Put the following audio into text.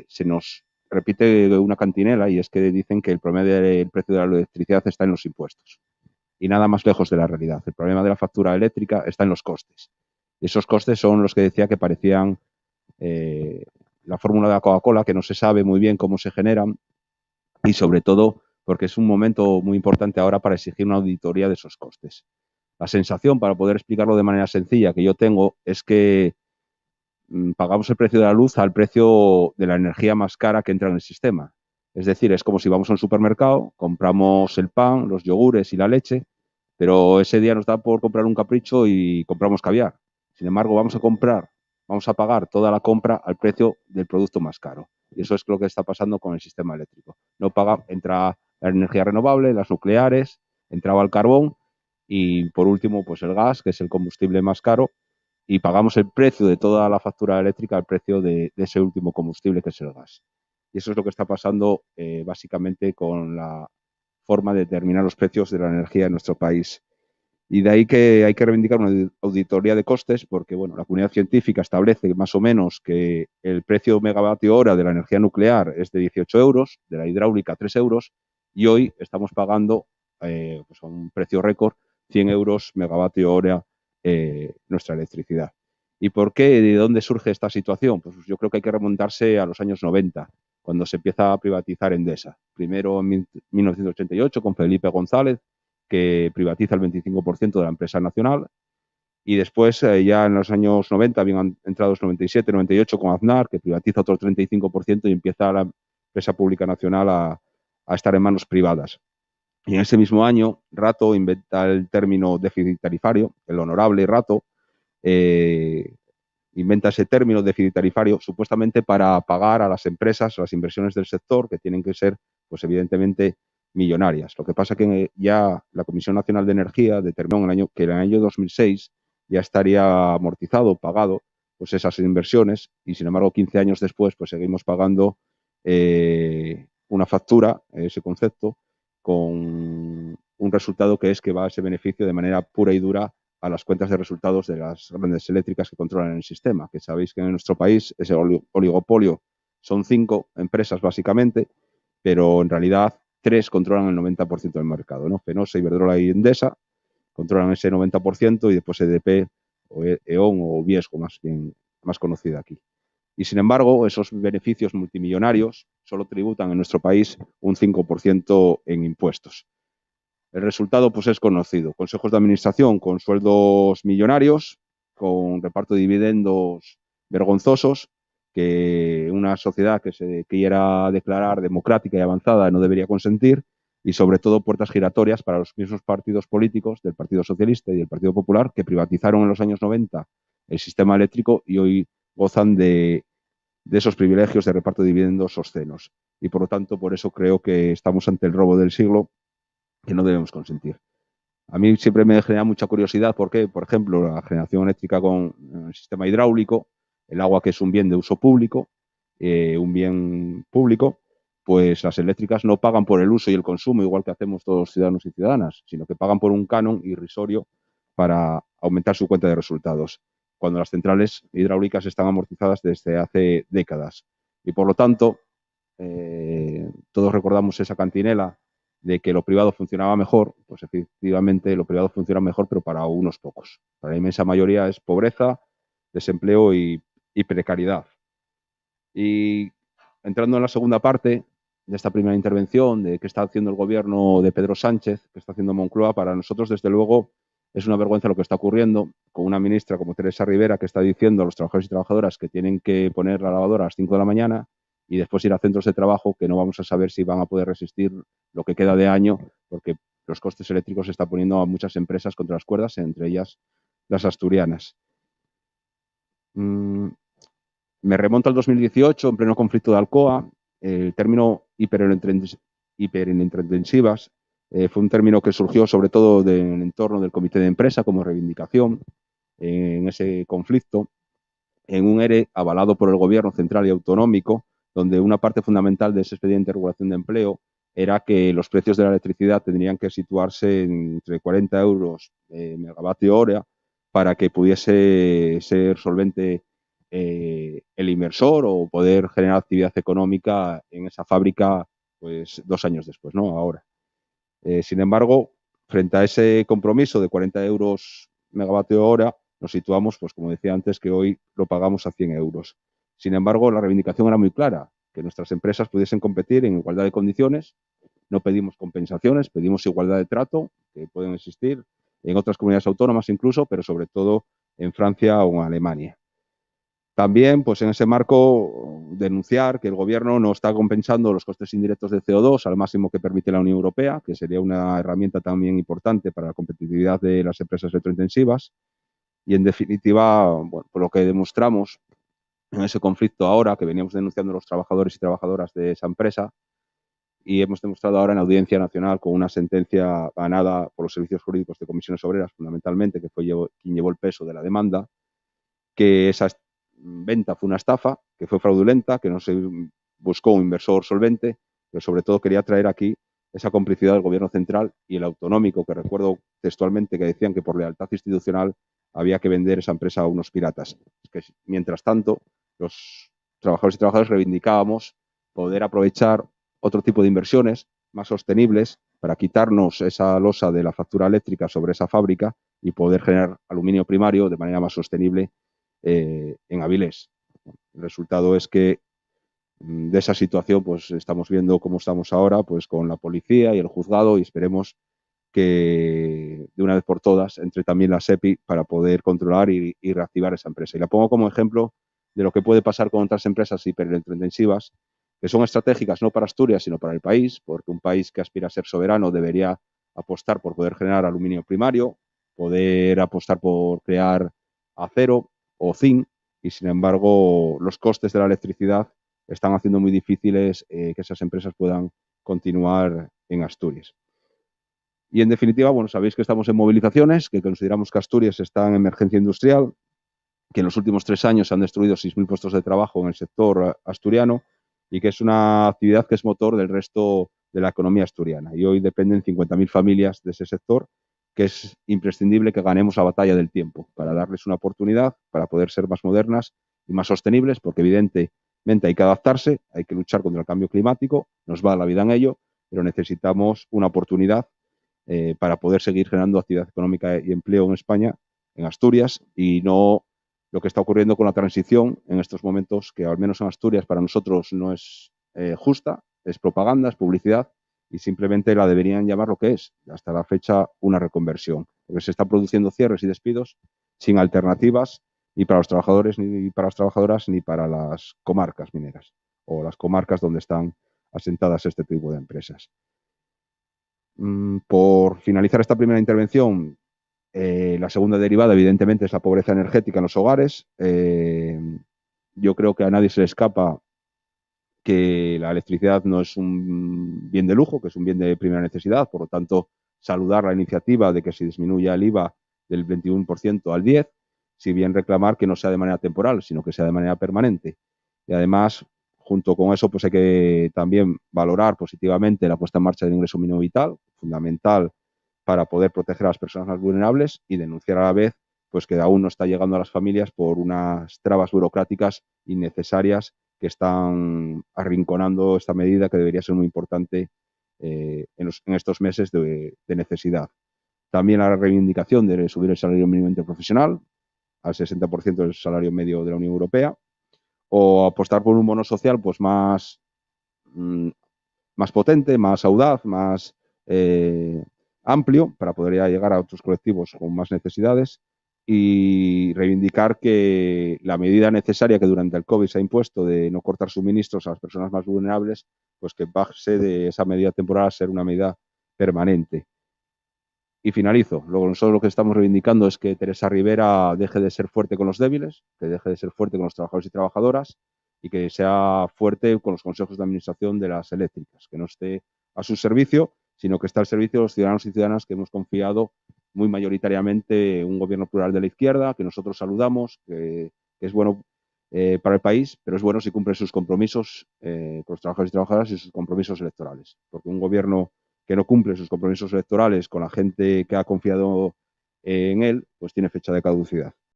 se nos repite una cantinela, y es que dicen que el problema del precio de la electricidad está en los impuestos. Y nada más lejos de la realidad. El problema de la factura eléctrica está en los costes. Y esos costes son los que decía que parecían la fórmula de la Coca-Cola, que no se sabe muy bien cómo se generan, y sobre todo porque es un momento muy importante ahora para exigir una auditoría de esos costes. La sensación, para poder explicarlo de manera sencilla, que yo tengo es que pagamos el precio de la luz al precio de la energía más cara que entra en el sistema. Es decir, es como si vamos a un supermercado, compramos el pan, los yogures y la leche, pero ese día nos da por comprar un capricho y compramos caviar. Sin embargo, vamos a pagar toda la compra al precio del producto más caro. Y eso es lo que está pasando con el sistema eléctrico. No paga, entra la energía renovable, las nucleares, entraba el carbón y por último, pues el gas, que es el combustible más caro, y pagamos el precio de toda la factura eléctrica al precio de ese último combustible, que es el gas. Y eso es lo que está pasando básicamente con la forma de determinar los precios de la energía en nuestro país. Y de ahí que hay que reivindicar una auditoría de costes, porque bueno, la comunidad científica establece más o menos que el precio megavatio hora de la energía nuclear es de 18 euros, de la hidráulica 3 euros, y hoy estamos pagando pues a un precio récord 100 euros megavatio hora nuestra electricidad. ¿Y por qué? ¿De dónde surge esta situación? Pues yo creo que hay que remontarse a los años 90, cuando se empieza a privatizar Endesa. Primero en 1988 con Felipe González, que privatiza el 25% de la empresa nacional, y después ya en los años 90 habían entrado los 97, 98 con Aznar, que privatiza otro 35% y empieza la empresa pública nacional a estar en manos privadas. Y en ese mismo año, Rato inventa el término déficit tarifario, el honorable Rato, inventa ese término déficit tarifario supuestamente para pagar a las empresas las inversiones del sector, que tienen que ser, pues evidentemente, millonarias. Lo que pasa es que ya la Comisión Nacional de Energía determinó que en el año 2006 ya estaría amortizado, pagado, pues esas inversiones, y sin embargo 15 años después pues seguimos pagando una factura, ese concepto, con un resultado que es que va a ese beneficio de manera pura y dura a las cuentas de resultados de las grandes eléctricas que controlan el sistema, que sabéis que en nuestro país ese oligopolio son 5 empresas básicamente, pero en realidad 3 controlan el 90% del mercado, ¿no? Fenosa, Iberdrola y Endesa controlan ese 90%, y después EDP o E.ON o Viesgo, más conocida aquí. Y sin embargo, esos beneficios multimillonarios solo tributan en nuestro país un 5% en impuestos. El resultado pues es conocido. Consejos de administración con sueldos millonarios, con reparto de dividendos vergonzosos, que una sociedad que se quiera declarar democrática y avanzada no debería consentir, y sobre todo puertas giratorias para los mismos partidos políticos del Partido Socialista y del Partido Popular, que privatizaron en los años 90 el sistema eléctrico y hoy gozan de esos privilegios de reparto de dividendos obscenos. Y por lo tanto, por eso creo que estamos ante el robo del siglo, que no debemos consentir. A mí siempre me genera mucha curiosidad porque, por ejemplo, la generación eléctrica con el sistema hidráulico, el agua, que es un bien de uso público, un bien público, pues las eléctricas no pagan por el uso y el consumo, igual que hacemos todos los ciudadanos y ciudadanas, sino que pagan por un canon irrisorio para aumentar su cuenta de resultados, cuando las centrales hidráulicas están amortizadas desde hace décadas. Y por lo tanto, todos recordamos esa cantinela de que lo privado funcionaba mejor. Pues efectivamente lo privado funciona mejor, pero para unos pocos. Para la inmensa mayoría es pobreza, desempleo y precariedad. Y entrando en la segunda parte de esta primera intervención, de qué está haciendo el gobierno de Pedro Sánchez, qué está haciendo Moncloa, para nosotros, desde luego, es una vergüenza lo que está ocurriendo con una ministra como Teresa Rivera, que está diciendo a los trabajadores y trabajadoras que tienen que poner la lavadora a las 5 de la mañana y después ir a centros de trabajo que no vamos a saber si van a poder resistir lo que queda de año, porque los costes eléctricos se están poniendo a muchas empresas contra las cuerdas, entre ellas las asturianas. Me remonto al 2018, en pleno conflicto de Alcoa. El término hiperintensivas fue un término que surgió sobre todo en el entorno del comité de empresa como reivindicación en ese conflicto, en un ERE avalado por el gobierno central y autonómico, donde una parte fundamental de ese expediente de regulación de empleo era que los precios de la electricidad tendrían que situarse entre 40 euros megavatio hora para que pudiese ser solvente el inversor o poder generar actividad económica en esa fábrica pues 2 años después, ¿no? Ahora. Sin embargo, frente a ese compromiso de 40 euros megavatio hora, nos situamos, pues como decía antes, que hoy lo pagamos a 100 euros. Sin embargo, la reivindicación era muy clara, que nuestras empresas pudiesen competir en igualdad de condiciones. No pedimos compensaciones, pedimos igualdad de trato, que pueden existir en otras comunidades autónomas incluso, pero sobre todo en Francia o en Alemania. También, pues en ese marco, denunciar que el Gobierno no está compensando los costes indirectos de CO2 al máximo que permite la Unión Europea, que sería una herramienta también importante para la competitividad de las empresas electrointensivas. Y, en definitiva, bueno, por lo que demostramos en ese conflicto ahora, que veníamos denunciando los trabajadores y trabajadoras de esa empresa, y hemos demostrado ahora en la Audiencia Nacional con una sentencia ganada por los servicios jurídicos de comisiones obreras, fundamentalmente, que fue quien llevó el peso de la demanda, que esa venta fue una estafa, que fue fraudulenta, que no se buscó un inversor solvente, pero sobre todo quería traer aquí esa complicidad del Gobierno central y el autonómico, que recuerdo textualmente que decían que por lealtad institucional había que vender esa empresa a unos piratas. Que, mientras tanto, los trabajadores y trabajadoras reivindicábamos poder aprovechar otro tipo de inversiones más sostenibles para quitarnos esa losa de la factura eléctrica sobre esa fábrica y poder generar aluminio primario de manera más sostenible en Avilés. El resultado es que de esa situación pues estamos viendo cómo estamos ahora pues con la policía y el juzgado, y esperemos que de una vez por todas entre también la SEPI para poder controlar y reactivar esa empresa. Y la pongo como ejemplo de lo que puede pasar con otras empresas hiperelectrointensivas que son estratégicas no para Asturias sino para el país, porque un país que aspira a ser soberano debería apostar por poder generar aluminio primario, poder apostar por crear acero o zinc, y sin embargo los costes de la electricidad están haciendo muy difíciles que esas empresas puedan continuar en Asturias. Y en definitiva, bueno, sabéis que estamos en movilizaciones, que consideramos que Asturias está en emergencia industrial, que en los últimos 3 años se han destruido 6.000 puestos de trabajo en el sector asturiano y que es una actividad que es motor del resto de la economía asturiana. Y hoy dependen 50.000 familias de ese sector, que es imprescindible que ganemos la batalla del tiempo para darles una oportunidad, para poder ser más modernas y más sostenibles, porque evidentemente hay que adaptarse, hay que luchar contra el cambio climático, nos va la vida en ello, pero necesitamos una oportunidad para poder seguir generando actividad económica y empleo en España, en Asturias, y no lo que está ocurriendo con la transición en estos momentos, que al menos en Asturias para nosotros no es justa, es propaganda, es publicidad, y simplemente la deberían llamar lo que es, hasta la fecha, una reconversión, porque se están produciendo cierres y despidos sin alternativas ni para los trabajadores, ni para las trabajadoras, ni para las comarcas mineras o las comarcas donde están asentadas este tipo de empresas. Por finalizar esta primera intervención, la segunda derivada, evidentemente, es la pobreza energética en los hogares. Yo creo que a nadie se le escapa que la electricidad no es un bien de lujo, que es un bien de primera necesidad. Por lo tanto, saludar la iniciativa de que se disminuya el IVA del 21% al 10%, si bien reclamar que no sea de manera temporal, sino que sea de manera permanente. Y además, junto con eso, pues hay que también valorar positivamente la puesta en marcha del ingreso mínimo vital, fundamental para poder proteger a las personas más vulnerables, y denunciar a la vez pues que aún no está llegando a las familias por unas trabas burocráticas innecesarias que están arrinconando esta medida que debería ser muy importante en estos meses de necesidad. También la reivindicación de subir el salario mínimo interprofesional al 60% del salario medio de la Unión Europea, o apostar por un bono social pues más potente, más audaz, más amplio, para poder llegar a otros colectivos con más necesidades, y reivindicar que la medida necesaria que durante el COVID se ha impuesto de no cortar suministros a las personas más vulnerables, pues que pase de esa medida temporal a ser una medida permanente. Y finalizo. Luego, nosotros lo que estamos reivindicando es que Teresa Rivera deje de ser fuerte con los débiles, que deje de ser fuerte con los trabajadores y trabajadoras, y que sea fuerte con los consejos de administración de las eléctricas, que no esté a su servicio, sino que esté al servicio de los ciudadanos y ciudadanas que hemos confiado muy mayoritariamente un gobierno plural de la izquierda, que nosotros saludamos, que es bueno para el país, pero es bueno si cumple sus compromisos con los trabajadores y trabajadoras y sus compromisos electorales, porque un gobierno que no cumple sus compromisos electorales con la gente que ha confiado en él, pues tiene fecha de caducidad.